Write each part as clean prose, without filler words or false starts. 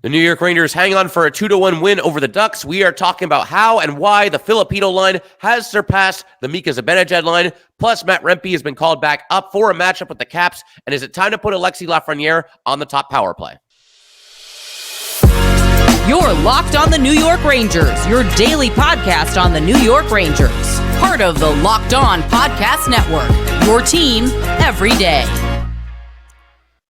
The New York Rangers hang on for a 2-1 win over the Ducks. We are talking about how and why the Filipino line has surpassed the Mika Zibanejad line. Plus, Matt Rempe has been called back up for a matchup with the Caps. And is it time to put Alexis Lafreniere on the top power play? You're Locked on the New York Rangers, your daily podcast on the New York Rangers. Part of the Locked On Podcast Network, your team every day.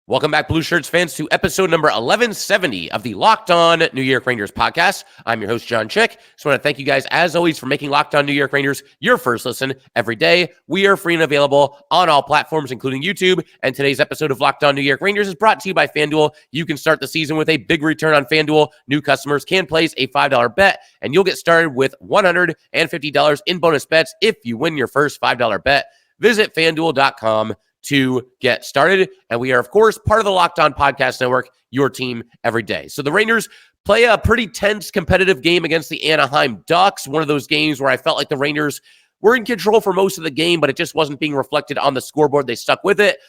Welcome back, Blue Shirts fans, to episode number 1170 of the Locked On New York Rangers podcast. I'm your host, John Chick. Just want to thank you guys, as always, for making Locked On New York Rangers your first listen every day. We are free and available on all platforms, including YouTube. And today's episode of Locked On New York Rangers is brought to you by FanDuel. You can start the season with a big return on FanDuel. New customers can place a $5 bet, and you'll get started with $150 in bonus bets if you win your first $5 bet. Visit FanDuel.com to get started. And we are, of course, part of the Locked On Podcast Network, your team every day. So the Rangers play a pretty tense competitive game against the Anaheim Ducks. One of those games where I felt like the Rangers were in control for most of the game, but it just wasn't being reflected on the scoreboard. They stuck with it,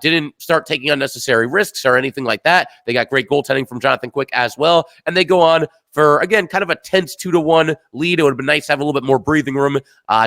didn't start taking unnecessary risks or anything like that. They got great goaltending from Jonathan Quick as well. And they go on for, again, kind of a tense 2-1 lead. It would have been nice to have a little bit more breathing room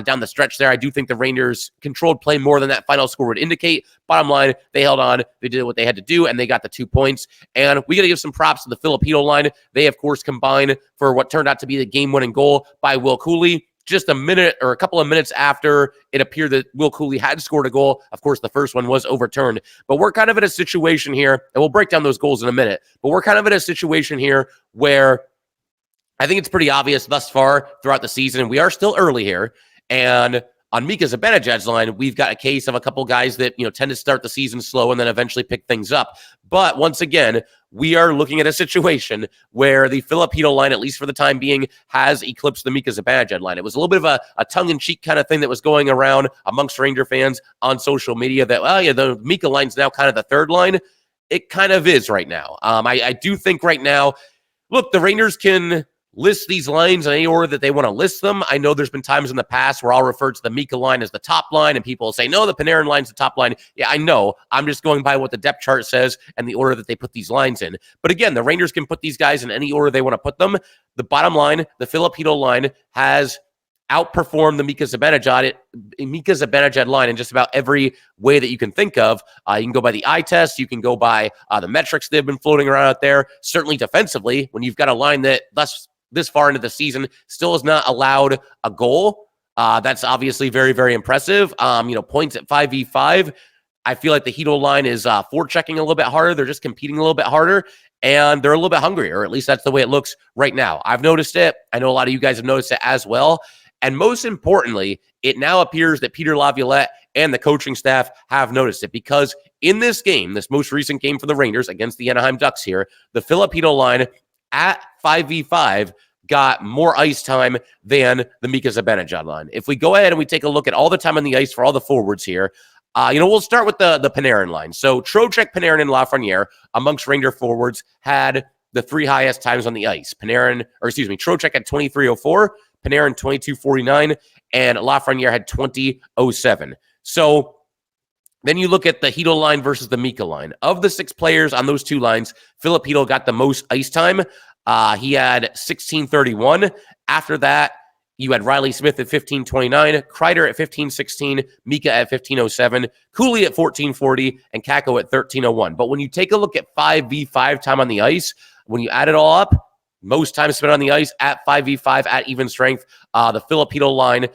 down the stretch there. I do think the Rangers controlled play more than that final score would indicate. Bottom line, they held on, they did what they had to do, and they got the 2 points. And we got to give some props to the Filipino line. They, of course, combined for what turned out to be the game-winning goal by Will Cooley. Just a minute or a couple of minutes after it appeared that Will Cooley had scored a goal. Of course, the first one was overturned. But we're kind of in a situation here, and we'll break down those goals in a minute, but we're kind of in a situation here where I think it's pretty obvious thus far throughout the season, and we are still early here. And on Mika Zibanejad's line, we've got a case of a couple guys that, tend to start the season slow and then eventually pick things up. But once again, we are looking at a situation where the Filipino line, at least for the time being, has eclipsed the Mika Zibanejad line. It was a little bit of a tongue-in-cheek kind of thing that was going around amongst Ranger fans on social media that, the Mika line's now kind of the third line. It kind of is right now. I do think right now, look, the Rangers can list these lines in any order that they want to list them. I know there's been times in the past where I'll refer to the Mika line as the top line, and people will say, no, the Panarin line's the top line. Yeah, I know. I'm just going by what the depth chart says and the order that they put these lines in. But again, the Rangers can put these guys in any order they want to put them. The bottom line, the Filipino line has outperformed the Mika Zibanejad line in just about every way that you can think of. You can go by the eye test. You can go by the metrics that have been floating around out there. Certainly defensively, when you've got a line that this far into the season still has not allowed a goal. That's obviously very, very impressive. Points at 5v5. I feel like the Chytil line is forechecking a little bit harder. They're just competing a little bit harder, and they're a little bit hungrier, or at least that's the way it looks right now. I've noticed it. I know a lot of you guys have noticed it as well. And most importantly, it now appears that Peter Laviolette and the coaching staff have noticed it, because in this game, this most recent game for the Rangers against the Anaheim Ducks here, the Filipino line at 5v5 got more ice time than the Mika Zibanejad line. If we go ahead and we take a look at all the time on the ice for all the forwards here, we'll start with the Panarin line. So Trocheck, Panarin, and Lafreniere amongst Ranger forwards had the three highest times on the ice. Trocheck had 23:04, Panarin 22:49, and Lafreniere had 20:07. So then you look at the Chytil line versus the Mika line. Of the 6 players on those two lines, Filip Chytil got the most ice time. He had 16:31. After that, you had Riley Smith at 15:29, Kreider at 15:16, Mika at 15:07, Cooley at 14:40, and Kakko at 13:01. But when you take a look at 5v5 time on the ice, when you add it all up, most time spent on the ice at 5v5 at even strength, the Filipino line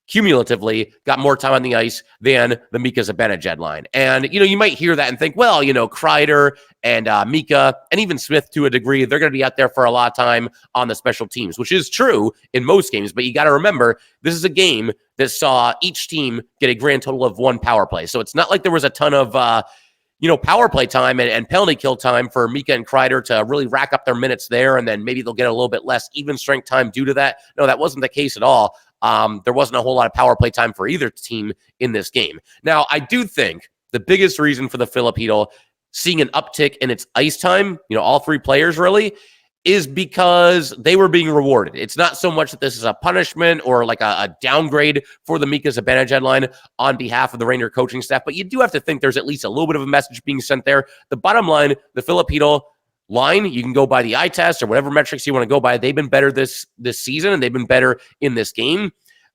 cumulatively got more time on the ice than the Mika Zibanejad line. And, you might hear that and think, well, Kreider and Mika and even Smith to a degree, they're going to be out there for a lot of time on the special teams, which is true in most games. But you got to remember, this is a game that saw each team get a grand total of 1 power play. So it's not like there was a ton of, power play time and penalty kill time for Mika and Kreider to really rack up their minutes there. And then maybe they'll get a little bit less even strength time due to that. No, that wasn't the case at all. There wasn't a whole lot of power play time for either team in this game. Now, I do think the biggest reason for the Filipino seeing an uptick in its ice time, all 3 players really, is because they were being rewarded. It's not so much that this is a punishment or like a downgrade for the Mika Zibanejad line on behalf of the Ranger coaching staff, but you do have to think there's at least a little bit of a message being sent there. The bottom line, the Filipino line. You can go by the eye test or whatever metrics you want to go by. They've been better this season, and they've been better in this game.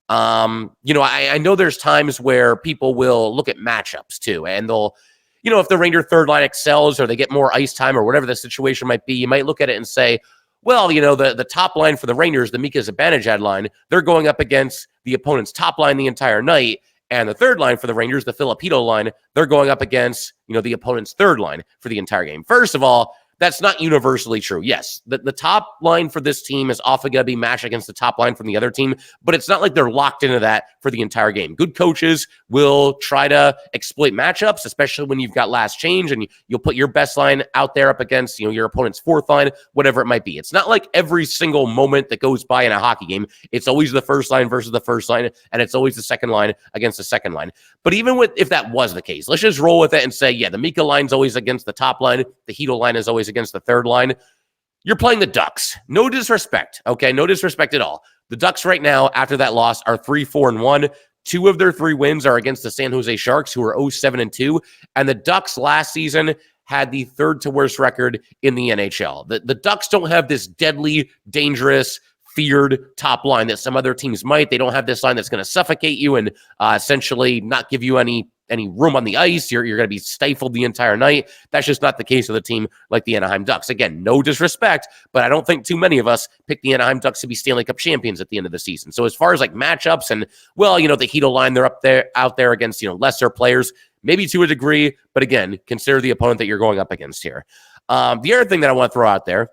I know there's times where people will look at matchups too, and they'll, if the Ranger third line excels or they get more ice time or whatever the situation might be, you might look at it and say, well, the top line for the Rangers, the Mika Zibanejad line, they're going up against the opponent's top line the entire night. And the third line for the Rangers, the Filip Chytil line, they're going up against, the opponent's third line for the entire game. First of all, that's not universally true. Yes, the top line for this team is often going to be matched against the top line from the other team, but it's not like they're locked into that for the entire game. Good coaches will try to exploit matchups, especially when you've got last change, and you'll put your best line out there up against, your opponent's fourth line, whatever it might be. It's not like every single moment that goes by in a hockey game, it's always the first line versus the first line, and it's always the second line against the second line. But even if that was the case, let's just roll with it and say, yeah, the Mika line's always against the top line, the Chytil line is always against the third line. You're playing the Ducks. No disrespect, okay? No disrespect at all. The Ducks right now, after that loss, are 3-4-1. 2 of their 3 wins are against the San Jose Sharks, who are 0-7-2. And the Ducks last season had the third to worst record in the NHL. The Ducks don't have this deadly, dangerous, feared top line that some other teams might. They don't have this line that's going to suffocate you and essentially not give you any room on the ice. You're going to be stifled the entire night. That's just not the case with a team like the Anaheim Ducks. Again, no disrespect, but I don't think too many of us pick the Anaheim Ducks to be Stanley Cup champions at the end of the season. So as far as like matchups and, the Chytil line, they're out there against, lesser players, maybe to a degree, but again, consider the opponent that you're going up against here. The other thing that I want to throw out there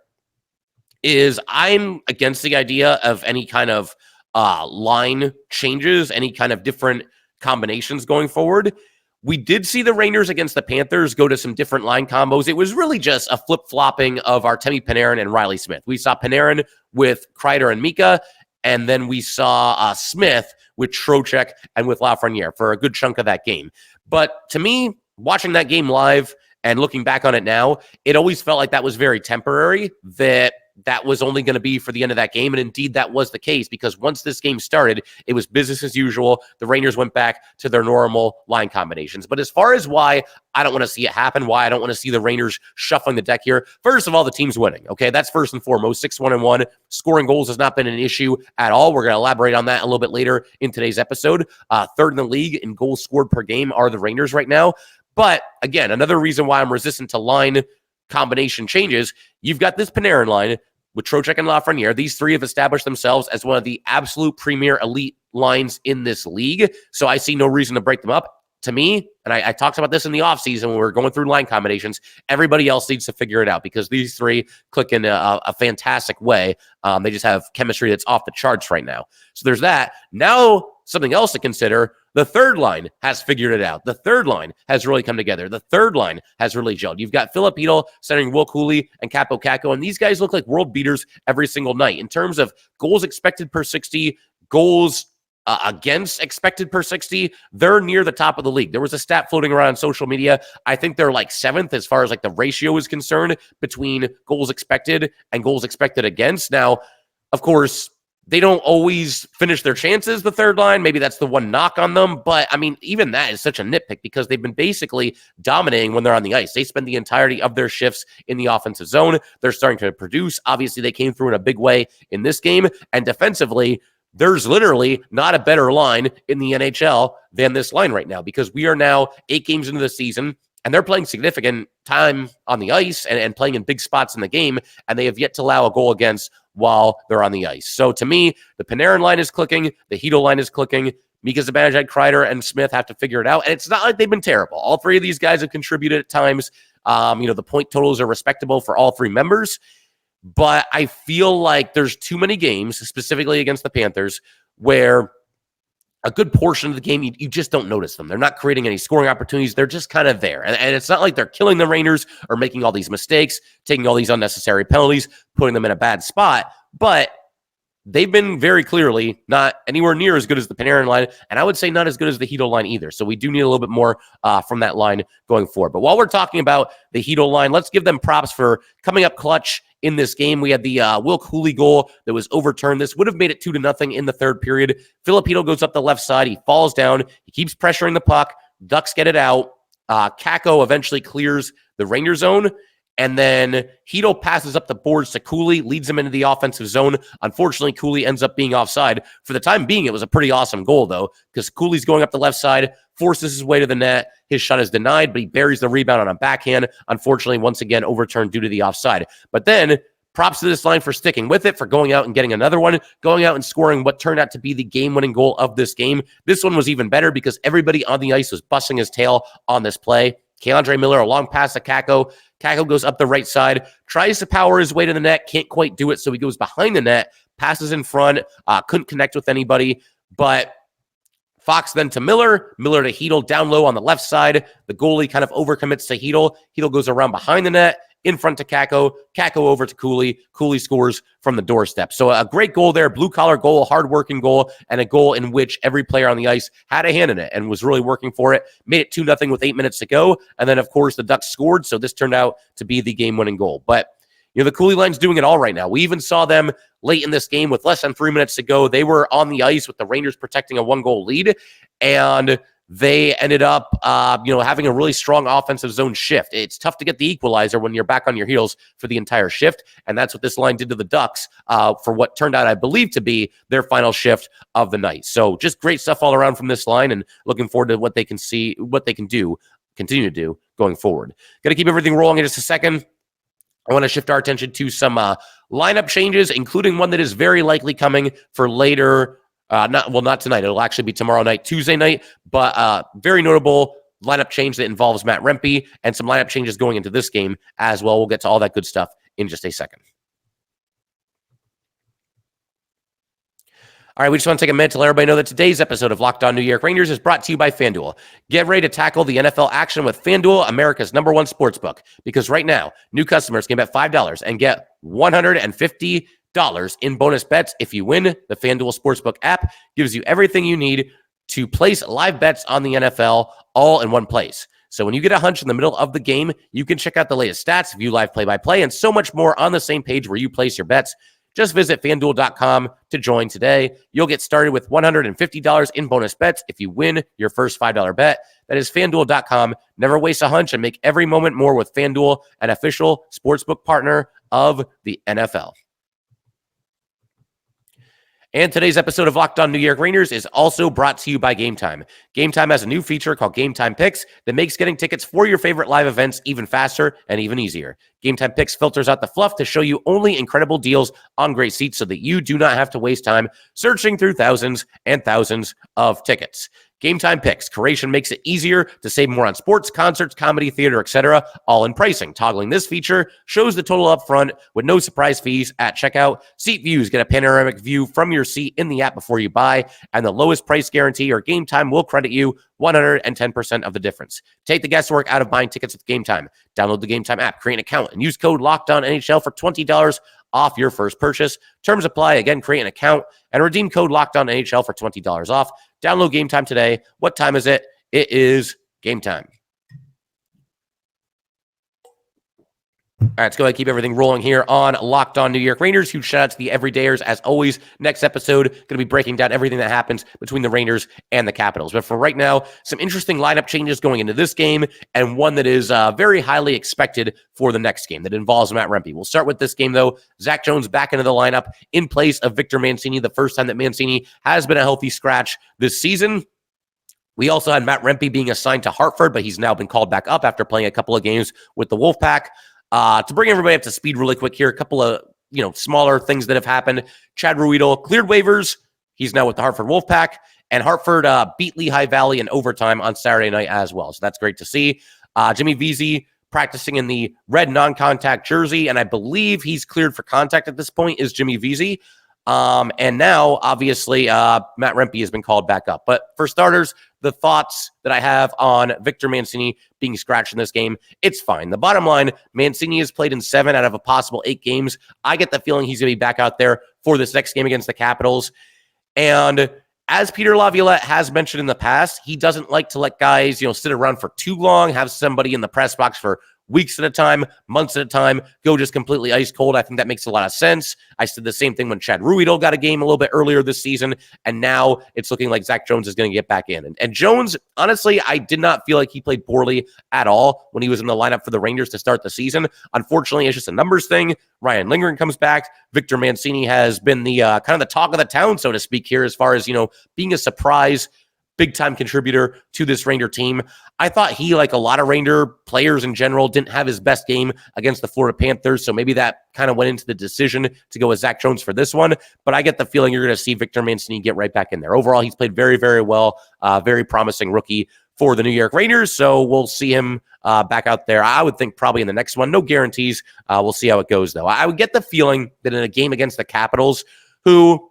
is I'm against the idea of any kind of line changes, any kind of different combinations going forward. We did see the Rangers against the Panthers go to some different line combos. It was really just a flip-flopping of Artemi Panarin and Riley Smith. We saw Panarin with Kreider and Mika, and then we saw Smith with Trocheck and with Lafreniere for a good chunk of that game. But to me, watching that game live and looking back on it now, it always felt like that was very temporary, that was only going to be for the end of that game. And indeed, that was the case, because once this game started, it was business as usual. The Rangers went back to their normal line combinations. But as far as why I don't want to see it happen, why I don't want to see the Rangers shuffling the deck here, first of all, the team's winning. Okay, that's first and foremost. 6-1-1. Scoring goals has not been an issue at all. We're going to elaborate on that a little bit later in today's episode. Third in the league in goals scored per game are the Rangers right now. But again, another reason why I'm resistant to line combination changes, you've got this Panarin line with Trocheck and Lafreniere. These 3 have established themselves as one of the absolute premier elite lines in this league. So I see no reason to break them up. To me, and I talked about this in the offseason when we were going through line combinations, everybody else needs to figure it out, because these 3 click in a fantastic way. They just have chemistry that's off the charts right now. So there's that. Now, something else to consider, the third line has figured it out. The third line has really come together. The third line has really gelled. You've got Filip Chytil centering Will Cooley and Capo Kakko, and these guys look like world beaters every single night. In terms of goals expected per 60, goals against expected per 60, they're near the top of the league. There was a stat floating around on social media. I think they're like 7th as far as like the ratio is concerned between goals expected and goals expected against. Now, of course, they don't always finish their chances, the third line. Maybe that's the one knock on them. But, I mean, even that is such a nitpick, because they've been basically dominating when they're on the ice. They spend the entirety of their shifts in the offensive zone. They're starting to produce. Obviously, they came through in a big way in this game. And defensively, there's literally not a better line in the NHL than this line right now, because we are now 8 games into the season, and they're playing significant time on the ice and playing in big spots in the game, and they have yet to allow a goal against while they're on the ice. So to me, the Panarin line is clicking, the Chytil line is clicking, Mika Zibanejad, Kreider, and Smith have to figure it out, and it's not like they've been terrible. All 3 of these guys have contributed at times. The point totals are respectable for all 3 members, but I feel like there's too many games, specifically against the Panthers, where a good portion of the game, you just don't notice them. They're not creating any scoring opportunities. They're just kind of there. And it's not like they're killing the Rangers or making all these mistakes, taking all these unnecessary penalties, putting them in a bad spot. But they've been very clearly not anywhere near as good as the Panarin line, and I would say not as good as the Chytil line either. So we do need a little bit more from that line going forward. But while we're talking about the Chytil line, let's give them props for coming up clutch in this game. We had the Will Cooley goal that was overturned. This would have made it 2-0 in the third period. Filip Chytil goes up the left side. He falls down. He keeps pressuring the puck. Ducks get it out. Kakko eventually clears the Ranger zone. And then Chytil passes up the boards to Cooley, leads him into the offensive zone. Unfortunately, Cooley ends up being offside. For the time being, it was a pretty awesome goal, though, because Cooley's going up the left side, forces his way to the net. His shot is denied, but he buries the rebound on a backhand. Unfortunately, once again, overturned due to the offside. But then, props to this line for sticking with it, for going out and getting another one, going out and scoring what turned out to be the game-winning goal of this game. This one was even better because everybody on the ice was busting his tail on this play. Keandre Miller, a long pass to Kakko. Kakko goes up the right side, tries to power his way to the net, can't quite do it, so he goes behind the net, passes in front, couldn't connect with anybody, but Fox then to Miller, Miller to Chytil down low on the left side. The goalie kind of overcommits to Chytil. Chytil goes around behind the net, in front to Kakko. Kakko over to Cooley. Cooley scores from the doorstep. So a great goal there, blue-collar goal, a hard-working goal, and a goal in which every player on the ice had a hand in it and was really working for it. Made it 2-0 with 8 minutes to go. And then, of course, the Ducks scored, so this turned out to be the game-winning goal. But the Cooley line's doing it all right now. We even saw them late in this game with less than 3 minutes to go. They were on the ice with the Rangers protecting a one-goal lead, and they ended up, having a really strong offensive zone shift. It's tough to get the equalizer when you're back on your heels for the entire shift, and that's what this line did to the Ducks for what turned out, I believe, to be their final shift of the night. So just great stuff all around from this line, and looking forward to what they can see, what they can do, continue to do going forward. Going to keep everything rolling in just a second. I want to shift our attention to some lineup changes, including one that is very likely coming for later. Not tonight. It'll actually be tomorrow night, Tuesday night. But very notable lineup change that involves Matt Rempe and some lineup changes going into this game as well. We'll get to all that good stuff in just a second. All right, we just want to take a minute to let everybody know that today's episode of Locked On New York Rangers is brought to you by FanDuel. Get ready to tackle the NFL action with FanDuel, America's #1 sportsbook. Because right now, new customers can bet $5 and get $150 in bonus bets if you win. The FanDuel Sportsbook app gives you everything you need to place live bets on the NFL all in one place. So when you get a hunch in the middle of the game, you can check out the latest stats, view live play-by-play, and so much more on the same page where you place your bets. Just visit FanDuel.com to join today. You'll get started with $150 in bonus bets if you win your first $5 bet. That is FanDuel.com. Never waste a hunch and make every moment more with FanDuel, an official sportsbook partner of the NFL. And today's episode of Locked On New York Rangers is also brought to you by Gametime. Gametime has a new feature called Gametime Picks that makes getting tickets for your favorite live events even faster and even easier. Gametime Picks filters out the fluff to show you only incredible deals on great seats so that you do not have to waste time searching through thousands and thousands of tickets. Gametime Picks. Curation makes it easier to save more on sports, concerts, comedy, theater, etc., all in pricing. Toggling this feature shows the total up front with no surprise fees at checkout. Seat views get a panoramic view from your seat in the app before you buy, and the lowest price guarantee or Gametime will credit you 110% of the difference. Take the guesswork out of buying tickets with Gametime. Download the Gametime app, create an account, and use code LOCKEDONNHL for $20 off your first purchase. Terms apply. Again, create an account and redeem code LOCKEDONNHL for $20 off. Download Gametime today. What time is it? It is game time. All right, let's go ahead and keep everything rolling here on Locked On New York Rangers. Huge shout out to the everydayers. As always, next episode, going to be breaking down everything that happens between the Rangers and the Capitals. But for right now, some interesting lineup changes going into this game, and one that is very highly expected for the next game that involves Matt Rempe. We'll start with this game, though. Zac Jones back into the lineup in place of Victor Mancini, the first time that Mancini has been a healthy scratch this season. We also had Matt Rempe being assigned to Hartford, but he's now been called back up after playing a couple of games with the Wolfpack. To bring everybody up to speed really quick here, a couple of smaller things that have happened. Chad Ruedel cleared waivers. He's now with the Hartford Wolfpack. And Hartford beat Lehigh Valley in overtime on Saturday night as well. So that's great to see. Jimmy Vesey practicing in the red non-contact jersey, and I believe he's cleared for contact at this point, is Jimmy Vesey. And now, obviously, Matt Rempe has been called back up. But for starters, the thoughts that I have on Victor Mancini being scratched in this game, it's fine. The bottom line, Mancini has played in 7 out of a possible 8 games. I get the feeling he's going to be back out there for this next game against the Capitals. And as Peter Laviolette has mentioned in the past, he doesn't like to let guys, sit around for too long, have somebody in the press box for weeks at a time, months at a time, go just completely ice cold. I think that makes a lot of sense. I said the same thing when Chad Ruedel got a game a little bit earlier this season, and now it's looking like Zac Jones is going to get back in. And Jones, honestly, I did not feel like he played poorly at all when he was in the lineup for the Rangers to start the season. Unfortunately, it's just a numbers thing. Ryan Lindgren comes back. Victor Mancini has been the kind of the talk of the town, so to speak, here as far as, being a surprise big-time contributor to this Ranger team. I thought he, like a lot of Ranger players in general, didn't have his best game against the Florida Panthers, so maybe that kind of went into the decision to go with Zac Jones for this one, but I get the feeling you're going to see Victor Mancini get right back in there. Overall, he's played very, very well, very promising rookie for the New York Rangers, so we'll see him back out there. I would think probably in the next one. No guarantees. We'll see how it goes, though. I would get the feeling that in a game against the Capitals, who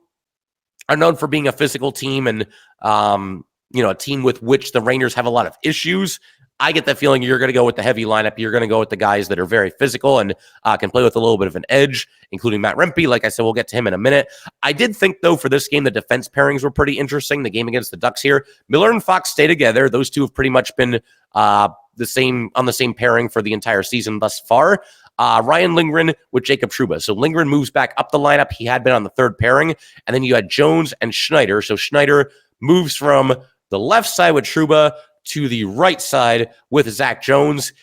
are known for being a physical team and a team with which the Rangers have a lot of issues, I get the feeling you're going to go with the heavy lineup. You're going to go with the guys that are very physical and can play with a little bit of an edge, including Matt Rempe. Like I said, we'll get to him in a minute. I did think, though, for this game, the defense pairings were pretty interesting. The game against the Ducks here, Miller and Fox stay together. Those two have pretty much been on the same pairing for the entire season thus far. Ryan Lindgren with Jacob Trouba. So Lindgren moves back up the lineup. He had been on the third pairing. And then you had Jones and Schneider. So Schneider moves from the left side with Trouba to the right side with Zac Jones.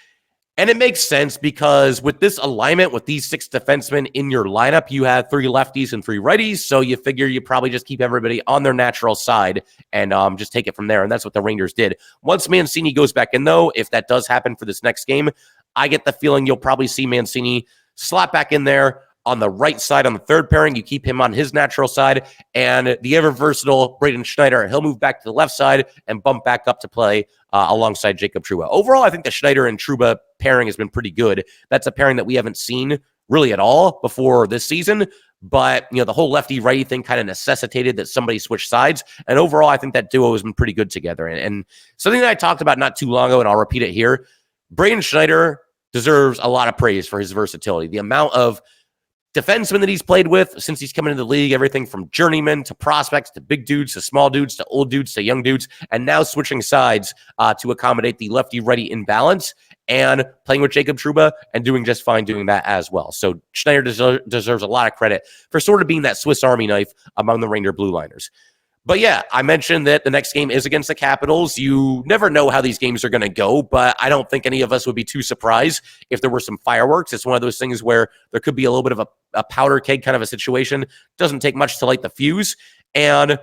And it makes sense because with this alignment, with these 6 defensemen in your lineup, you have 3 lefties and 3 righties. So you figure you probably just keep everybody on their natural side and just take it from there. And that's what the Rangers did. Once Mancini goes back in, though, if that does happen for this next game, I get the feeling you'll probably see Mancini slap back in there on the right side on the third pairing. You keep him on his natural side, and the ever-versatile Braden Schneider, he'll move back to the left side and bump back up to play alongside Jacob Trouba. Overall, I think the Schneider and Trouba pairing has been pretty good. That's a pairing that we haven't seen really at all before this season, but the whole lefty-righty thing kind of necessitated that somebody switch sides, and overall, I think that duo has been pretty good together. And something that I talked about not too long ago, and I'll repeat it here, Braden Schneider deserves a lot of praise for his versatility. The amount of defensemen that he's played with since he's come into the league, everything from journeymen to prospects to big dudes to small dudes to old dudes to young dudes, and now switching sides to accommodate the lefty-righty imbalance and playing with Jacob Trouba and doing just fine doing that as well. So Schneider deserves a lot of credit for sort of being that Swiss Army knife among the Ranger Blue Liners. But yeah, I mentioned that the next game is against the Capitals. You never know how these games are going to go, but I don't think any of us would be too surprised if there were some fireworks. It's one of those things where there could be a little bit of a powder keg kind of a situation. Doesn't take much to light the fuse. And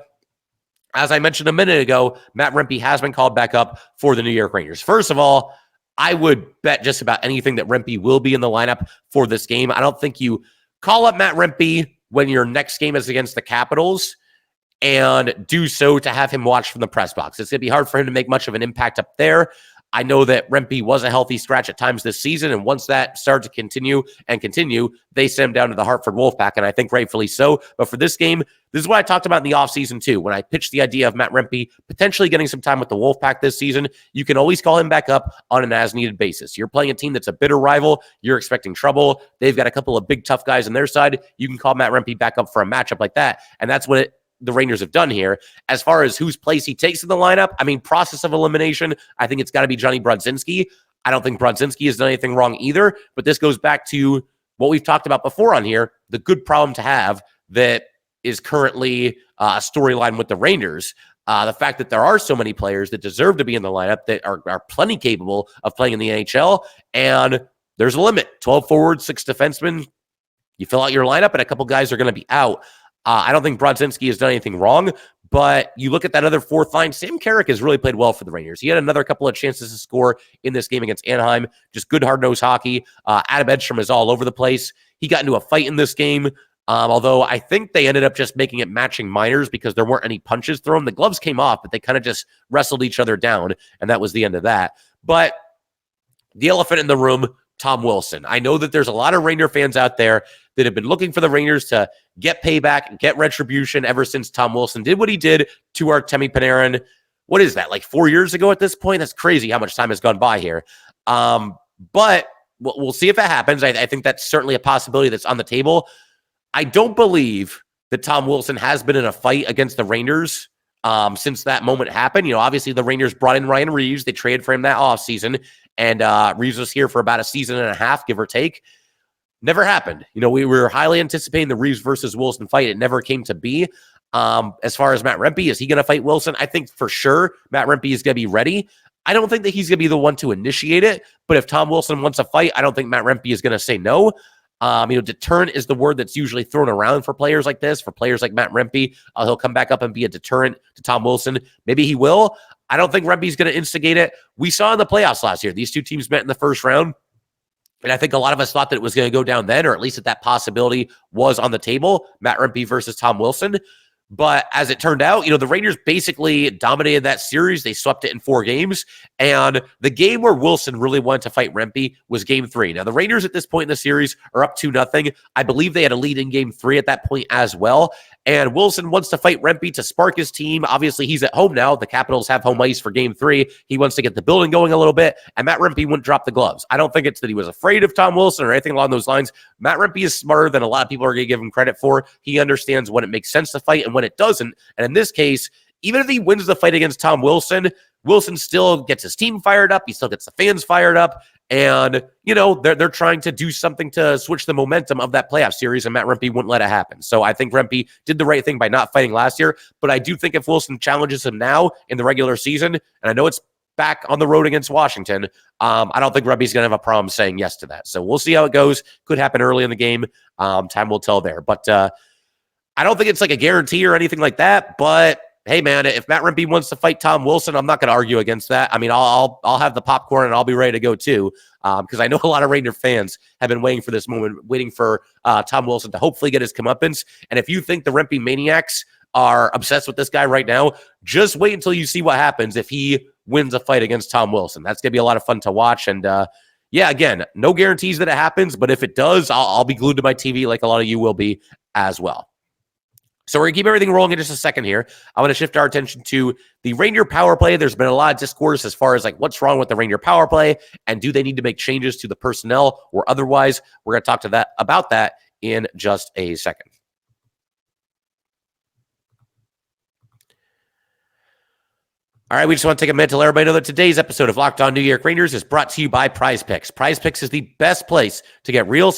as I mentioned a minute ago, Matt Rempe has been called back up for the New York Rangers. First of all, I would bet just about anything that Rempe will be in the lineup for this game. I don't think you call up Matt Rempe when your next game is against the Capitals and do so to have him watch from the press box. It's going to be hard for him to make much of an impact up there. I know that Rempe was a healthy scratch at times this season, and once that started to continue, they sent him down to the Hartford Wolfpack, and I think rightfully so. But for this game, this is what I talked about in the offseason too. When I pitched the idea of Matt Rempe potentially getting some time with the Wolfpack this season, you can always call him back up on an as-needed basis. You're playing a team that's a bitter rival. You're expecting trouble. They've got a couple of big, tough guys on their side. You can call Matt Rempe back up for a matchup like that, and that's what the Rangers have done here. As far as whose place he takes in the lineup, I mean, process of elimination, I think it's got to be Johnny Brodzinski. I don't think Brodzinski has done anything wrong either, but this goes back to what we've talked about before on here, the good problem to have that is currently a storyline with the Rangers. The fact that there are so many players that deserve to be in the lineup that are plenty capable of playing in the NHL, and there's a limit. 12 forwards, 6 defensemen. You fill out your lineup, and a couple guys are going to be out. I don't think Brodzinski has done anything wrong, but you look at that other fourth line, Sam Carrick has really played well for the Rangers. He had another couple of chances to score in this game against Anaheim. Just good hard-nosed hockey. Adam Edstrom is all over the place. He got into a fight in this game, although I think they ended up just making it matching minors because there weren't any punches thrown. The gloves came off, but they kind of just wrestled each other down, and that was the end of that. But the elephant in the room, Tom Wilson. I know that there's a lot of Ranger fans out there that have been looking for the Rangers to get payback and get retribution ever since Tom Wilson did what he did to Artemi Panarin. What is that, like 4 years ago at this point? That's crazy how much time has gone by here. But we'll see if it happens. I think that's certainly a possibility that's on the table. I don't believe that Tom Wilson has been in a fight against the Rangers since that moment happened. Obviously the Rangers brought in Ryan Reeves. They traded for him that offseason. and Reeves was here for about a season and a half, give or take. Never happened. We were highly anticipating the Reeves versus Wilson fight. It never came to be. As far as Matt Rempe, is he going to fight Wilson? I think for sure Matt Rempe is going to be ready. I don't think that he's going to be the one to initiate it, but if Tom Wilson wants a fight, I don't think Matt Rempe is going to say no. Deterrent is the word that's usually thrown around for players like this, for players like Matt Rempe. He'll come back up and be a deterrent to Tom Wilson. Maybe he will. I don't think Rempe's going to instigate it. We saw in the playoffs last year, these two teams met in the first round. And I think a lot of us thought that it was going to go down then, or at least that possibility was on the table, Matt Rempe versus Tom Wilson. But as it turned out, the Rangers basically dominated that series. They swept it in 4 games. And the game where Wilson really wanted to fight Rempe was game 3. Now, the Rangers at this point in the series are up 2-0. I believe they had a lead in game 3 at that point as well. And Wilson wants to fight Rempe to spark his team. Obviously, he's at home now. The Capitals have home ice for game 3. He wants to get the building going a little bit. And Matt Rempe wouldn't drop the gloves. I don't think it's that he was afraid of Tom Wilson or anything along those lines. Matt Rempe is smarter than a lot of people are going to give him credit for. He understands when it makes sense to fight and when it doesn't. And in this case, even if he wins the fight against Tom Wilson, Wilson still gets his team fired up. He still gets the fans fired up. And, they're trying to do something to switch the momentum of that playoff series, and Matt Rempe wouldn't let it happen. So I think Rempe did the right thing by not fighting last year. But I do think if Wilson challenges him now in the regular season, and I know it's back on the road against Washington, I don't think Rempe's going to have a problem saying yes to that. So we'll see how it goes. Could happen early in the game. Time will tell there. But I don't think it's like a guarantee or anything like that. But hey, man, if Matt Rempe wants to fight Tom Wilson, I'm not going to argue against that. I mean, I'll have the popcorn and I'll be ready to go too, because I know a lot of Ranger fans have been waiting for this moment, waiting for Tom Wilson to hopefully get his comeuppance. And if you think the Rempe maniacs are obsessed with this guy right now, just wait until you see what happens if he wins a fight against Tom Wilson. That's going to be a lot of fun to watch. And again, no guarantees that it happens, but if it does, I'll be glued to my TV like a lot of you will be as well. So we're going to keep everything rolling in just a second here. I want to shift our attention to the Ranger power play. There's been a lot of discourse as far as what's wrong with the Ranger power play, and do they need to make changes to the personnel or otherwise? We're going to talk about that in just a second. All right, we just want to take a minute to let everybody know that today's episode of Locked On New York Rangers is brought to you by PrizePicks. PrizePicks is the best place to get real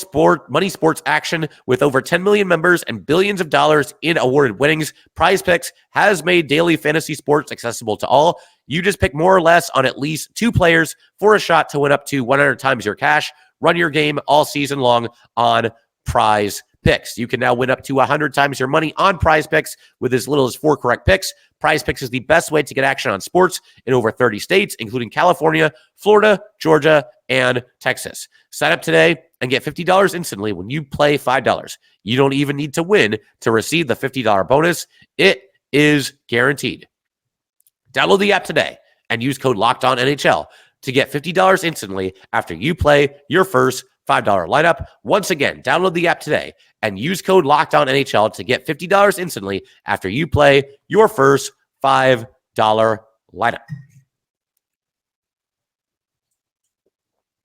money sports action with over 10 million members and billions of dollars in awarded winnings. PrizePicks has made daily fantasy sports accessible to all. You just pick more or less on at least 2 players for a shot to win up to 100 times your cash. Run your game all season long on PrizePicks. You can now win up to 100 times your money on PrizePicks with as little as 4 correct picks. PrizePicks is the best way to get action on sports in over 30 states, including California, Florida, Georgia, and Texas. Sign up today and get $50 instantly when you play $5. You don't even need to win to receive the $50 bonus. It is guaranteed. Download the app today and use code LOCKEDONNHL to get $50 instantly after you play your first $5 lineup. Once again, download the app today and use code LOCKEDONNHL to get $50 instantly after you play your first $5 lineup.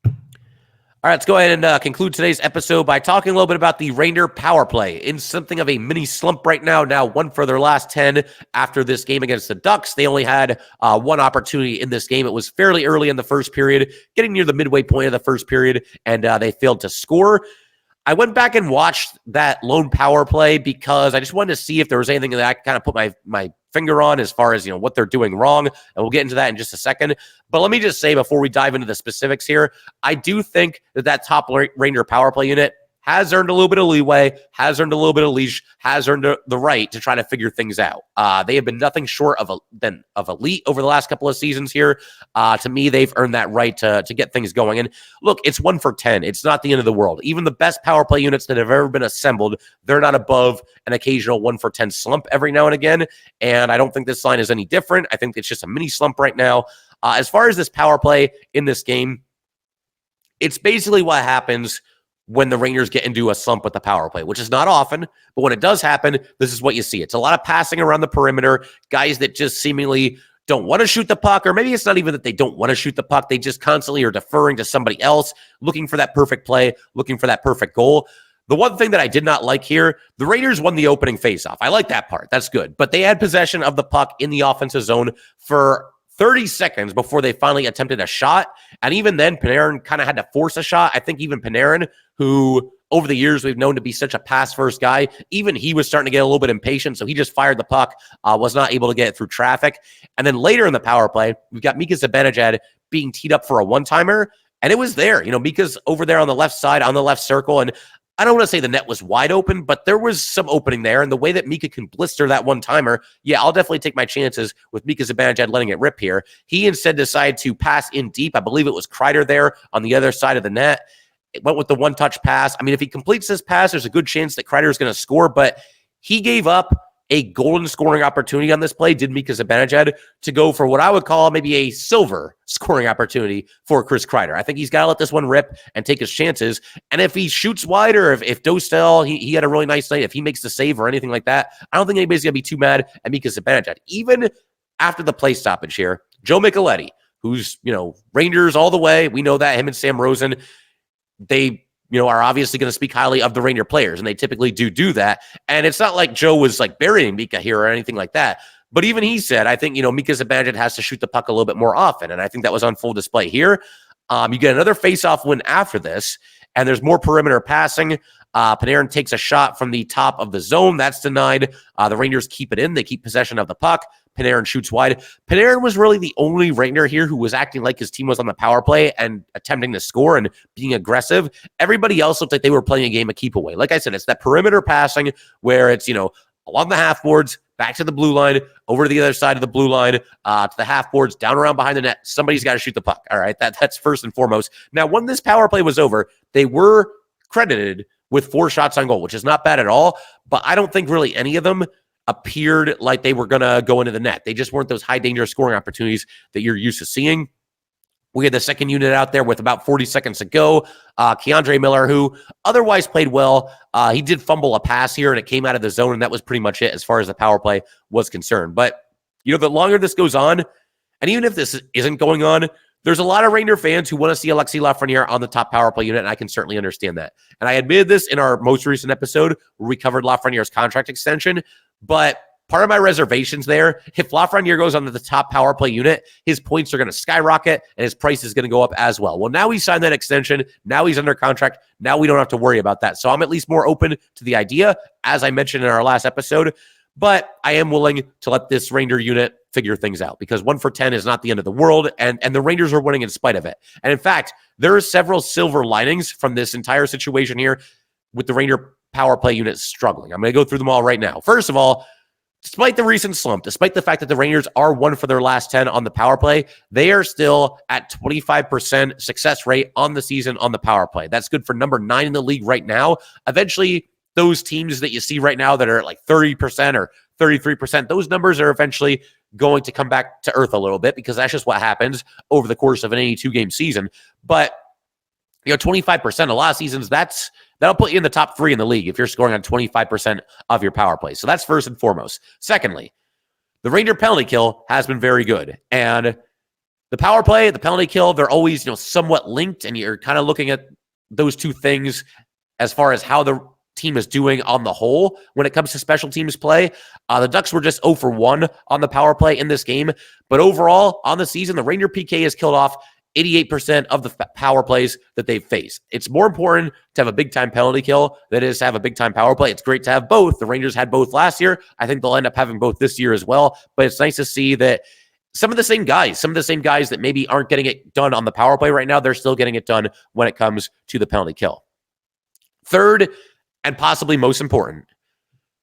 All right, let's go ahead and conclude today's episode by talking a little bit about the Ranger power play. In something of a mini slump right now 1 for their last 10 after this game against the Ducks. They only had 1 opportunity in this game. It was fairly early in the first period, getting near the midway point of the first period, and they failed to score. I went back and watched that lone power play because I just wanted to see if there was anything that I could kind of put my finger on as far as, what they're doing wrong. And we'll get into that in just a second. But let me just say before we dive into the specifics here, I do think that top Ranger power play unit has earned a little bit of leeway, has earned a little bit of leash, has earned the right to try to figure things out. They have been nothing short of elite over the last couple of seasons here. To me, they've earned that right to get things going. And look, it's 1 for 10. It's not the end of the world. Even the best power play units that have ever been assembled, they're not above an occasional 1 for 10 slump every now and again. And I don't think this line is any different. I think it's just a mini slump right now. As far as this power play in this game, it's basically what happens when the Rangers get into a slump with the power play, which is not often, but when it does happen, this is what you see. It's a lot of passing around the perimeter, guys that just seemingly don't want to shoot the puck, or maybe it's not even that they don't want to shoot the puck. They just constantly are deferring to somebody else, looking for that perfect play, looking for that perfect goal. The one thing that I did not like here, the Raiders won the opening faceoff. I like that part. That's good. But they had possession of the puck in the offensive zone for 30 seconds before they finally attempted a shot. And even then, Panarin kind of had to force a shot. I think even Panarin, who over the years we've known to be such a pass-first guy, even he was starting to get a little bit impatient, so he just fired the puck, was not able to get it through traffic. And then later in the power play, we've got Mika Zibanejad being teed up for a one-timer, and it was there. Mika's over there on the left side, on the left circle, and I don't want to say the net was wide open, but there was some opening there. And the way that Mika can blister that one-timer, yeah, I'll definitely take my chances with Mika Zibanejad letting it rip here. He instead decided to pass in deep. I believe it was Kreider there on the other side of the net. It went with the one-touch pass. I mean, if he completes this pass, there's a good chance that Kreider is going to score, but he gave up a golden scoring opportunity on this play, did Mika Zibanejad, to go for what I would call maybe a silver scoring opportunity for Chris Kreider. I think he's got to let this one rip and take his chances. And if he shoots wide, or if Dostal, he had a really nice night, if he makes the save or anything like that, I don't think anybody's going to be too mad at Mika Zibanejad. Even after the play stoppage here, Joe Micheletti, who's, Rangers all the way, we know that, him and Sam Rosen, they are obviously going to speak highly of the Ranger players, and they typically do that. And it's not like Joe was like burying Mika here or anything like that. But even he said, I think, Mika Zibanejad has to shoot the puck a little bit more often. And I think that was on full display here. You get another face-off win after this, and there's more perimeter passing. Panarin takes a shot from the top of the zone. That's denied. The Rangers keep it in. They keep possession of the puck. Panarin shoots wide. Panarin was really the only Ranger here who was acting like his team was on the power play and attempting to score and being aggressive. Everybody else looked like they were playing a game of keep away. Like I said, it's that perimeter passing where it's, along the half boards, back to the blue line, over to the other side of the blue line, to the half boards, down around behind the net. Somebody's got to shoot the puck. All right, that's first and foremost. Now, when this power play was over, they were credited with 4 shots on goal, which is not bad at all, but I don't think really any of them appeared like they were going to go into the net. They just weren't those high danger scoring opportunities that you're used to seeing. We had the second unit out there with about 40 seconds to go. Keandre Miller, who otherwise played well, he did fumble a pass here, and it came out of the zone, and that was pretty much it as far as the power play was concerned. But, the longer this goes on, and even if this isn't going on, there's a lot of Ranger fans who want to see Alexis Lafreniere on the top power play unit, and I can certainly understand that. And I admitted this in our most recent episode where we covered Lafreniere's contract extension, but part of my reservations there, if Lafreniere goes on the top power play unit, his points are going to skyrocket and his price is going to go up as well. Well, now he signed that extension. Now he's under contract. Now we don't have to worry about that. So I'm at least more open to the idea, as I mentioned in our last episode, but I am willing to let this Ranger unit figure things out because 1 for 10 is not the end of the world, and the Rangers are winning in spite of it. And in fact, there are several silver linings from this entire situation here with the Ranger power play unit struggling. I'm going to go through them all right now. First of all, despite the recent slump, despite the fact that the Rangers are 1 for their last 10 on the power play, they are still at 25% success rate on the season on the power play. That's good for number 9 in the league right now. Eventually, those teams that you see right now that are at like 30% or 33%, those numbers are eventually going to come back to earth a little bit because that's just what happens over the course of an 82-game season. But 25%, a lot of seasons, that'll put you in the top 3 in the league if you're scoring on 25% of your power play. So that's first and foremost. Secondly, the Ranger penalty kill has been very good. And the power play, the penalty kill, they're always, somewhat linked, and you're kind of looking at those two things as far as how the team is doing on the whole when it comes to special teams play. The Ducks were just 0 for 1 on the power play in this game. But overall, on the season, the Ranger PK has killed off 88% of the power plays that they've faced. It's more important to have a big-time penalty kill than it is to have a big-time power play. It's great to have both. The Rangers had both last year. I think they'll end up having both this year as well. But it's nice to see that some of the same guys that maybe aren't getting it done on the power play right now, they're still getting it done when it comes to the penalty kill. Third, and possibly most important,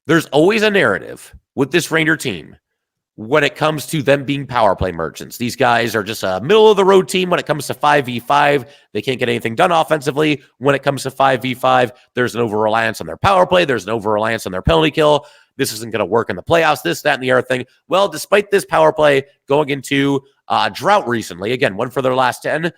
there's always a narrative with this Ranger team when it comes to them being power play merchants. These guys are just a middle-of-the-road team when it comes to 5v5. They can't get anything done offensively. When it comes to 5v5, there's an over-reliance on their power play. There's an over-reliance on their penalty kill. This isn't going to work in the playoffs, this, that, and the other thing. Well, despite this power play going into drought recently, again, 1 for their last 10,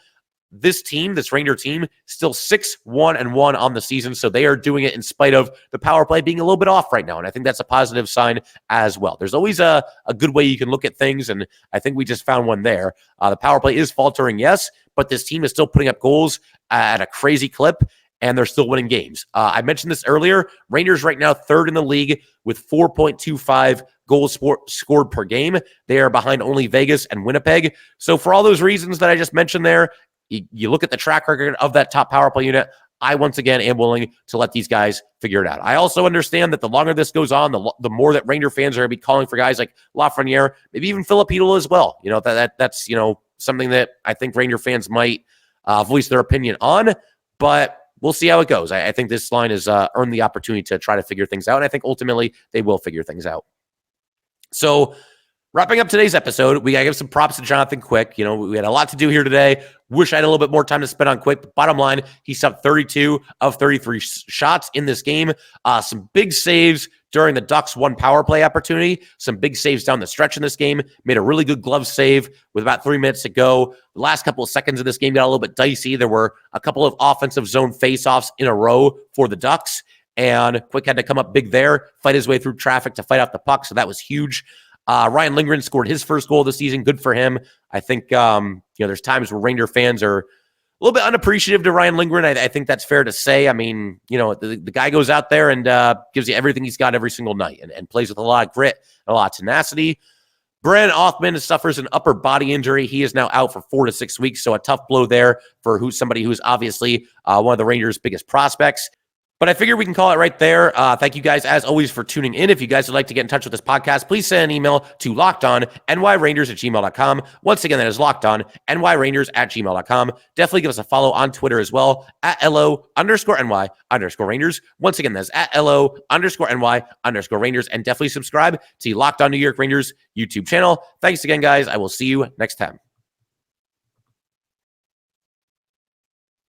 this team, this Ranger team, still 6-1-1 on the season, so they are doing it in spite of the power play being a little bit off right now, and I think that's a positive sign as well. There's always a good way you can look at things, and I think we just found one there. The power play is faltering, yes, but this team is still putting up goals at a crazy clip, and they're still winning games. I mentioned this earlier. Rangers right now third in the league with 4.25 goals scored per game. They are behind only Vegas and Winnipeg. So for all those reasons that I just mentioned there, you look at the track record of that top power play unit. I, once again, am willing to let these guys figure it out. I also understand that the longer this goes on, the more that Ranger fans are going to be calling for guys like Lafreniere, maybe even Filip Chytil as well. That's something that I think Ranger fans might voice their opinion on, but we'll see how it goes. I think this line has earned the opportunity to try to figure things out, and I think ultimately they will figure things out. So wrapping up today's episode, we got to give some props to Jonathan Quick. We had a lot to do here today. Wish I had a little bit more time to spend on Quick. But bottom line, he stopped 32 of 33 shots in this game. Some big saves during the Ducks' one power play opportunity. Some big saves down the stretch in this game. Made a really good glove save with about 3 minutes to go. The last couple of seconds of this game got a little bit dicey. There were a couple of offensive zone faceoffs in a row for the Ducks. And Quick had to come up big there, fight his way through traffic to fight off the puck. So that was huge. Ryan Lindgren scored his first goal of the season. Good for him. I think, there's times where Ranger fans are a little bit unappreciative to Ryan Lindgren. I think that's fair to say. I mean, the guy goes out there and gives you everything he's got every single night and plays with a lot of grit and a lot of tenacity. Brandon Othman suffers an upper body injury. He is now out for 4 to 6 weeks. So a tough blow there for somebody who's obviously one of the Rangers' biggest prospects. But I figure we can call it right there. Thank you guys, as always, for tuning in. If you guys would like to get in touch with this podcast, please send an email to lockedonnyrangers@gmail.com. Once again, that is lockedonnyrangers@gmail.com. Definitely give us a follow on Twitter as well, @LO_NY_Rangers. Once again, that's @LO_NY_Rangers. And definitely subscribe to Locked On New York Rangers YouTube channel. Thanks again, guys. I will see you next time.